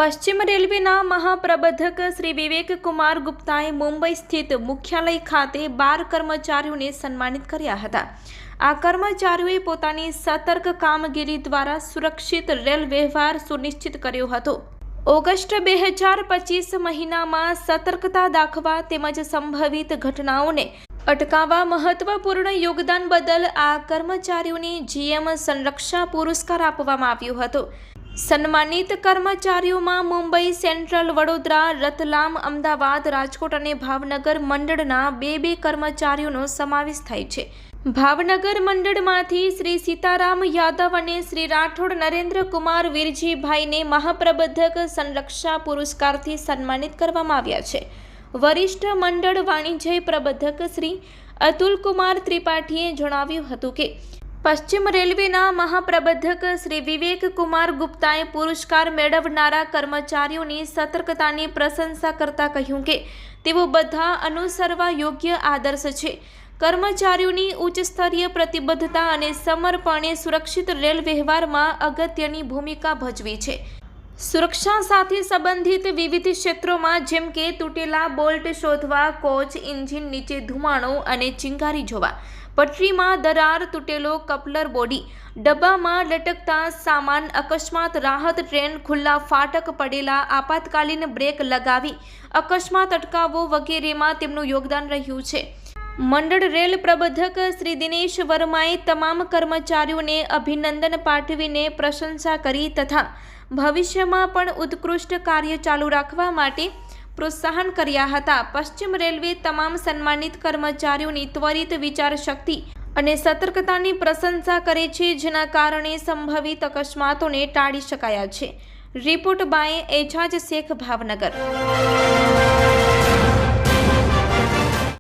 પશ્ચિમ રેલવેના મહાપ્રબંધક શ્રી વિવેક કુમાર ગુપ્તાએ મુંબઈ સ્થિત મુખ્યાલય ખાતે 12 કર્મચારીઓને સન્માનિત કર્યા હતા। આ કર્મચારીઓએ પોતાની સતર્ક કામગીરી દ્વારા સુરક્ષિત રેલ વ્યવહાર સુનિશ્ચિત કર્યો હતો। ઓગસ્ટ 2025 મહિનામાં સતર્કતા દાખવા તેમજ સંભવિત ઘટનાઓને અટકાવવા મહત્વપૂર્ણ યોગદાન બદલ આ કર્મચારીઓને જીએમ સંરક્ષા પુરસ્કાર આપવામાં આવ્યો હતો। સન્માનિત કર્મચારીઓમાં મુંબઈ સેન્ટ્રલ, વડોદરા, રતલામ, અમદાવાદ, રાજકોટ અને ભાવનગર મંડળના બે કર્મચારીઓનો સમાવેશ થાય છે। ભાવનગર મંડળમાંથી શ્રી સીતારામ યાદવ અને શ્રી રાઠોડ નરેન્દ્ર કુમાર વીરજીભાઈને મહાપ્રબંધક સંરક્ષા પુરસ્કારથી સન્માનિત કરવામાં આવ્યા છે। વરિષ્ઠ મંડળ વાણિજ્ય પ્રબંધક શ્રી અતુલ કુમાર ત્રિપાઠીએ જણાવ્યું હતું કે પશ્ચિમ રેલવેના મહાપ્રબંધક શ્રી વિવેક કુમાર ગુપ્તાએ પુરસ્કાર મેળવનારા કર્મચારીઓની સતર્કતાની પ્રશંસા કરતા કહ્યું કે તેઓ બધા અનુસરવા યોગ્ય આદર્શ છે। કર્મચારીઓની ઉચ્ચ સ્તરીય પ્રતિબદ્ધતા અને સમર્પણે સુરક્ષિત રેલ વ્યવહારમાં અગત્યની ભૂમિકા ભજવી છે। સુરક્ષા સાથે સંબંધિત વિવિધ ક્ષેત્રોમાં જેમ કે તૂટેલા બોલ્ટ શોધવા, કોચ એન્જિન નીચે ધુમાડો અને ચિંગારી જોવા, પટરીમાં દરાર, તૂટેલો કપલર બોડી, ડબ્બામાં લટકતા સામાન, અકસ્માત રાહત ટ્રેન, ખુલ્લા ફાટક, પડેલા આપાતકાલીન બ્રેક લગાવી અકસ્માત અટકાવવો વગેરેમાં તેમનું યોગદાન રહ્યું છે। મંડળ રેલ પ્રબંધક શ્રી દિનેશ વર્માએ તમામ કર્મચારીઓને અભિનંદન પાઠવીને પ્રશંસા કરી તથા ભવિષ્યમાં પણ ઉત્કૃષ્ટ કાર્ય ચાલુ રાખવા માટે પ્રોત્સાહન કર્યા હતા। પશ્ચિમ રેલવે તમામ સન્માનિત કર્મચારીઓની ત્વરિત વિચારશક્તિ અને સતર્કતાની પ્રશંસા કરે છે, જેના કારણે સંભવિત અકસ્માતોને ટાળી શકાયા છે। Report by Ejaz Shaikh, Bhavnagar.